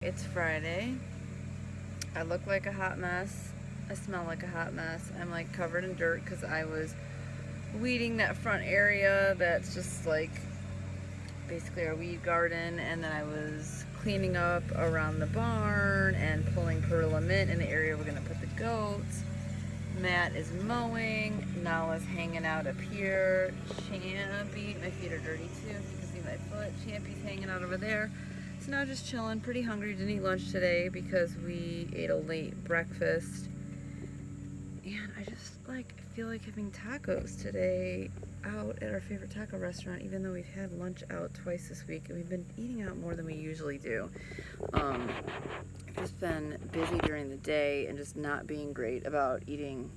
It's Friday. I look like a hot mess. I smell like a hot mess. I'm like covered in dirt because I was weeding that front area that's just like basically our weed garden, and then I was cleaning up around the barn and pulling perla mint in the area we're gonna put the goats. Matt is mowing. Nala's hanging out up here. Champy, my feet are dirty too, if you can see my foot. Champy's hanging out over there. So now just chilling, pretty hungry. Didn't eat lunch today because we ate a late breakfast. And I just feel like having tacos today out at our favorite taco restaurant, even though we've had lunch out twice this week and we've been eating out more than we usually do. I've just been busy during the day and just not being great about eating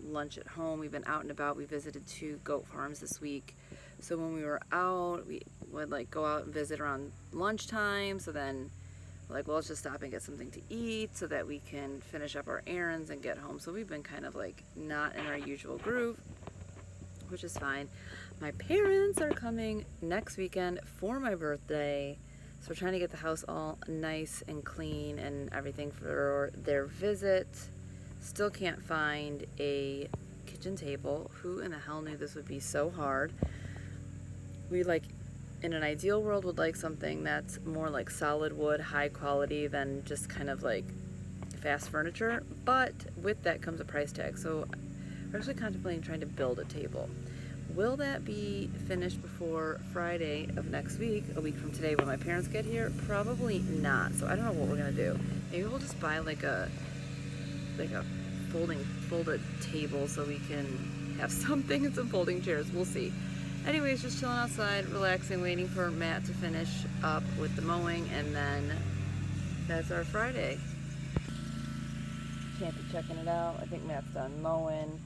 lunch at home. We've been out and about. We visited 2 goat farms this week. So when we were out, we would go out and visit around lunchtime. So then well, let's just stop and get something to eat so that we can finish up our errands and get home. So we've been kind of not in our usual groove, which is fine. My parents are coming next weekend for my birthday. So we're trying to get the house all nice and clean and everything for their visit. Still can't find a kitchen table. Who in the hell knew this would be so hard? We in an ideal world would like something that's more like solid wood, high quality than just kind of fast furniture. But with that comes a price tag. So we're actually contemplating trying to build a table. Will that be finished before Friday of next week, a week from today when my parents get here? Probably not. So I don't know what we're gonna do. Maybe we'll just buy a folded table so we can have something and some folding chairs. We'll see. Anyways, just chilling outside, relaxing, waiting for Matt to finish up with the mowing, and then that's our Friday. Can't be checking it out. I think Matt's done mowing.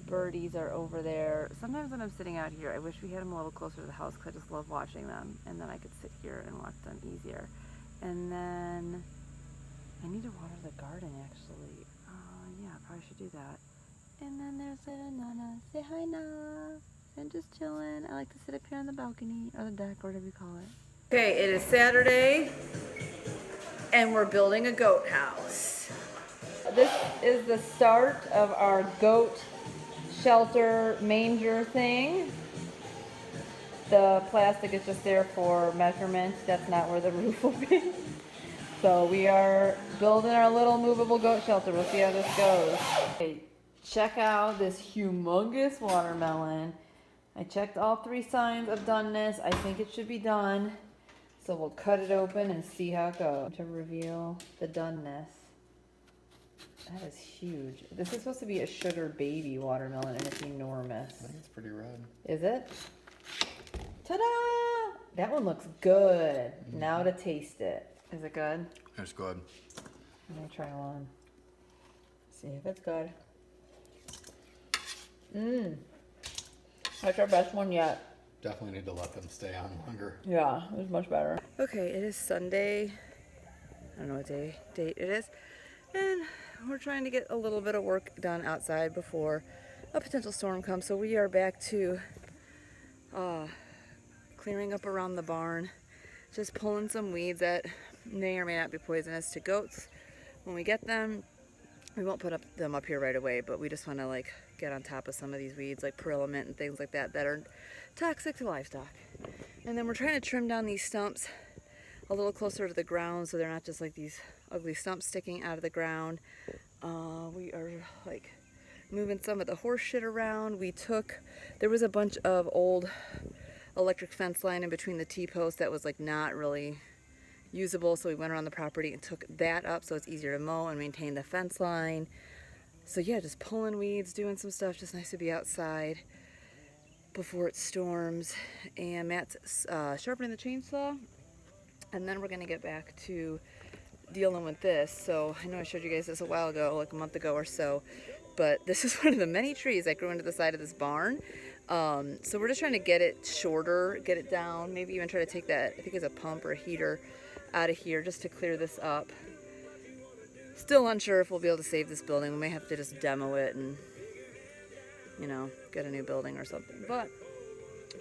Birdies are over there. Sometimes when I'm sitting out here, I wish we had them a little closer to the house because I just love watching them, and then I could sit here and watch them easier. And then I need to water the garden actually. Yeah, I probably should do that. And then there's little Nana. Say hi, Nana. And just chilling. I like to sit up here on the balcony or the deck or whatever you call it. Okay, it is Saturday and we're building a goat house. This is the start of our goat shelter manger thing. The plastic is just there for measurement. That's not where the roof will be. So we are building our little movable goat shelter. We'll see how this goes. Okay, check out this humongous watermelon. I checked all 3 signs of doneness. I think it should be done. So we'll cut it open and see how it goes. To reveal the doneness. That is huge. This is supposed to be a sugar baby watermelon and it's enormous. I think it's pretty red. Is it? Ta-da! That one looks good. Mm-hmm. Now to taste it. Is it good? It's good. Let me try one. See if it's good. Mmm. That's our best one yet. Definitely need to let them stay on longer. Yeah, it was much better. Okay, it is Sunday. I don't know what date it is. And we're trying to get a little bit of work done outside before a potential storm comes. So we are back to clearing up around the barn. Just pulling some weeds that may or may not be poisonous to goats. When we get them, we won't put them up here right away, but we just want to get on top of some of these weeds like perla mint and things like that that are toxic to livestock. And then we're trying to trim down these stumps a little closer to the ground so they're not just these ugly stumps sticking out of the ground. We are moving some of the horse shit around. There was a bunch of old electric fence line in between the T-posts that was not really usable, so we went around the property and took that up so it's easier to mow and maintain the fence line. So yeah, just pulling weeds, doing some stuff. Just nice to be outside before it storms. And Matt's sharpening the chainsaw, and then we're gonna get back to dealing with this. So I know I showed you guys this a while ago, a month ago or so, but this is one of the many trees that grew into the side of this barn. So we're just trying to get it shorter, get it down, maybe even try to take that, I think it's a pump or a heater, out of here just to clear this up. Still unsure if we'll be able to save this building. We may have to just demo it and, get a new building or something. But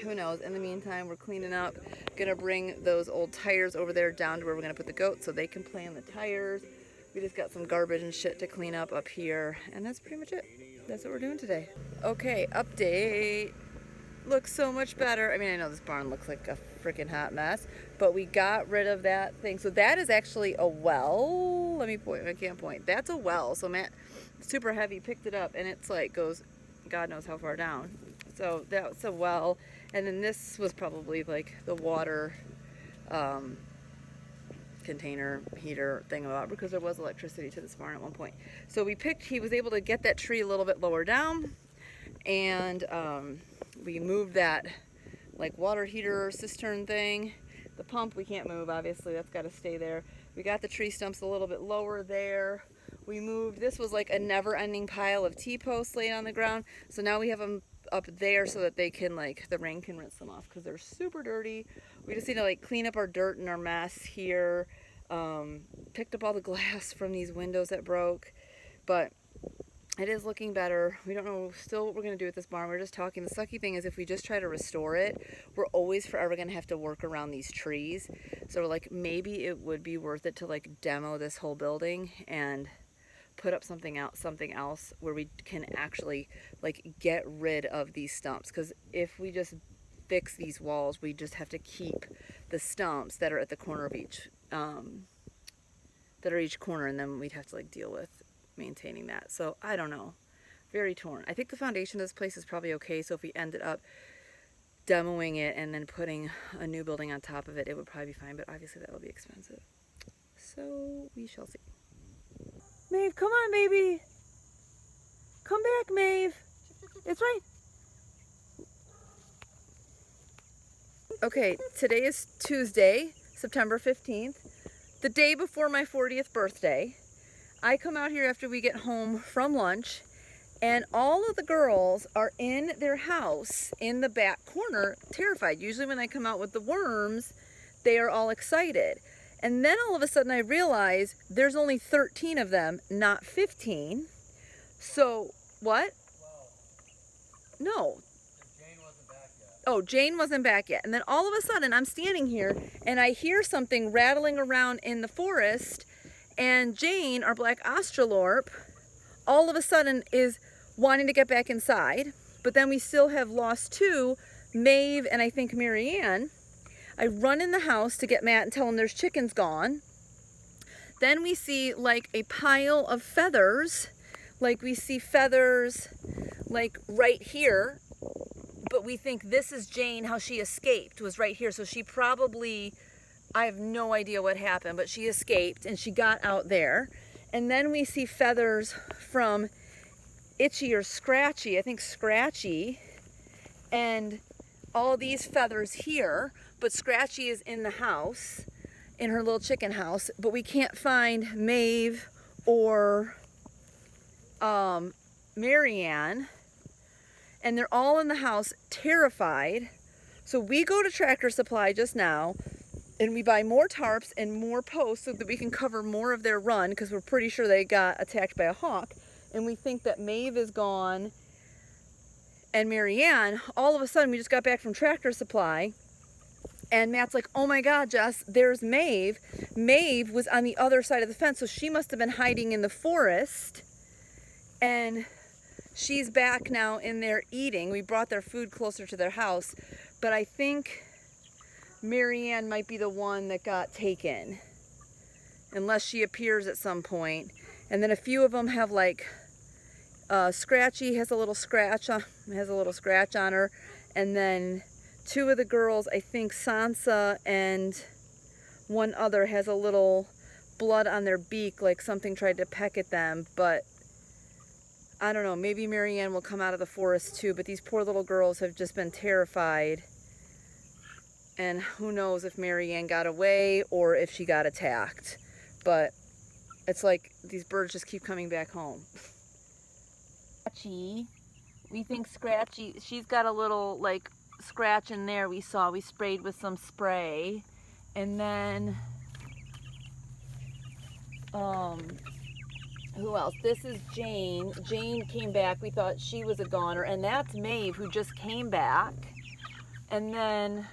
Who knows? In the meantime, we're cleaning up. Gonna bring those old tires over there down to where we're gonna put the goats so they can play on the tires. We just got some garbage and shit to clean up here, and that's pretty much it. That's what we're doing today. Okay, update. Looks so much better. I mean, I know this barn looks like a freaking hot mess, but we got rid of that thing. So that is actually a well. Let me point. I can't point. That's a well. So Matt, super heavy, picked it up, and it's like goes, God knows how far down. So that's a well, and then this was probably like the water container heater thing about, because there was electricity to this barn at one point. So he was able to get that tree a little bit lower down, and we moved that like water heater cistern thing. The pump we can't move, obviously, that's got to stay there. We got the tree stumps a little bit lower there. We moved, this was like a never-ending pile of T-posts laid on the ground, so now we have them up there so that they can, like, the rain can rinse them off because they're super dirty. We just need to like clean up our dirt and our mess here. Picked up all the glass from these windows that broke, but it is looking better. We don't know still what we're going to do with this barn. We're just talking. The sucky thing is if we just try to restore it, we're always forever going to have to work around these trees. So we're like, maybe it would be worth it to like demo this whole building and put up something else where we can actually like get rid of these stumps, because if we just fix these walls, we just have to keep the stumps that are at the corner of each corner, and then we'd have to like deal with maintaining that. So I don't know, very torn. I think the foundation of this place is probably okay, so if we ended up demoing it and then putting a new building on top of it, it would probably be fine, but obviously that would be expensive, so we shall see. Maeve, come on, baby. Come back, Maeve. It's right. Okay, today is Tuesday, September 15th, the day before my 40th birthday. I come out here after we get home from lunch, and all of the girls are in their house in the back corner, terrified. Usually when I come out with the worms, they are all excited. And then all of a sudden I realize there's only 13 of them, not 15. So, what? No. Jane wasn't back yet. Oh, Jane wasn't back yet. And then all of a sudden I'm standing here and I hear something rattling around in the forest, and Jane, our black Australorp, all of a sudden is wanting to get back inside. But then we still have lost two, Maeve and I think Marianne. I run in the house to get Matt and tell him there's chickens gone. Then we see like a pile of feathers. Like we see feathers like right here. But we think this is Jane, how she escaped, was right here. So she probably, I have no idea what happened, but she escaped and she got out there. And then we see feathers from Itchy or Scratchy, I think Scratchy, and all these feathers here. But Scratchy is in the house, in her little chicken house, but we can't find Maeve or Marianne, and they're all in the house terrified. So we go to Tractor Supply just now, and we buy more tarps and more posts so that we can cover more of their run, because we're pretty sure they got attacked by a hawk, and we think that Maeve is gone. And Marianne, all of a sudden we just got back from Tractor Supply, and Matt's like, oh my God, Jess, there's Maeve. Maeve was on the other side of the fence, so she must have been hiding in the forest. And she's back now in there eating. We brought their food closer to their house, but I think Marianne might be the one that got taken, unless she appears at some point. And then a few of them have like, Scratchy has a little scratch on her, and then two of the girls, I think Sansa and one other, has a little blood on their beak, like something tried to peck at them. But I don't know, maybe Marianne will come out of the forest too, but these poor little girls have just been terrified. And who knows if Marianne got away or if she got attacked. But it's like these birds just keep coming back home. Scratchy, we think Scratchy, she's got a little like scratch in there. We sprayed with some spray. And then who else? This is Jane. Jane came back. We thought she was a goner, and that's Maeve, who just came back. And then,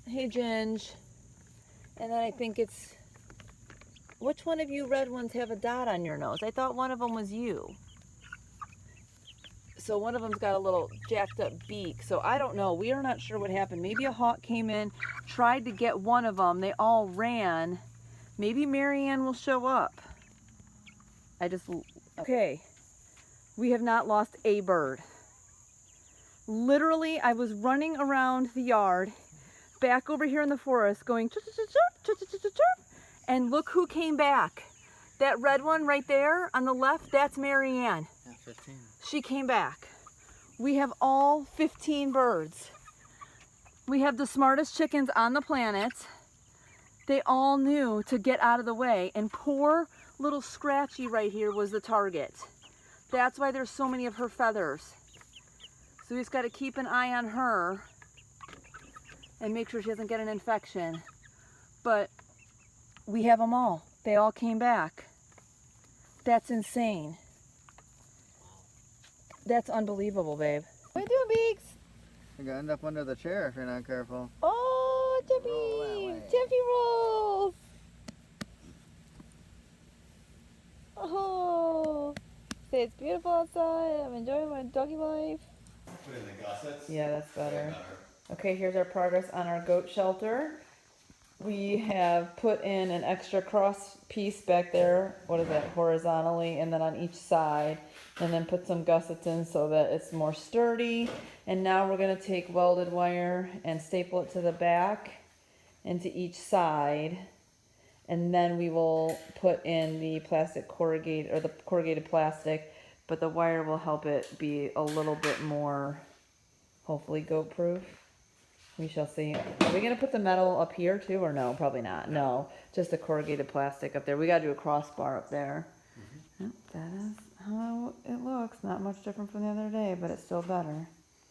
hey Ginge. And then I think it's, which one of you red ones have a dot on your nose? I thought one of them was you. So one of them's got a little jacked up beak. So I don't know. We are not sure what happened. Maybe a hawk came in, tried to get one of them. They all ran. Maybe Marianne will show up. Okay. We have not lost a bird. Literally, I was running around the yard, back over here in the forest, going chirp, chirp, chirp, chirp, chirp, chirp, and look who came back. That red one right there on the left, that's Marianne. Yeah, 15. She came back. We have all 15 birds. We have the smartest chickens on the planet. They all knew to get out of the way, and poor little Scratchy right here was the target. That's why there's so many of her feathers. So we just got to keep an eye on her and make sure she doesn't get an infection. But we have them all. They all came back. That's insane. That's unbelievable, babe. What are you doing, Beaks? You're gonna end up under the chair if you're not careful. Oh, Roll that Tippy! way. Tippy rolls! Oh! Say it's beautiful outside. I'm enjoying my doggy life. Put in the gussets. Yeah, that's Way better. Okay, here's our progress on our goat shelter. We have put in an extra cross piece back there, what is that, horizontally, and then on each side, and then put some gussets in so that it's more sturdy. And now we're going to take welded wire and staple it to the back and to each side, and then we will put in the plastic corrugated, or the corrugated plastic, but the wire will help it be a little bit more, hopefully, goat proof. We shall see. Are we going to put the metal up here too, or no? Probably not. No, just the corrugated plastic up there. We got to do a crossbar up there. Yep, that is how it looks. Not much different from the other day, but it's still better.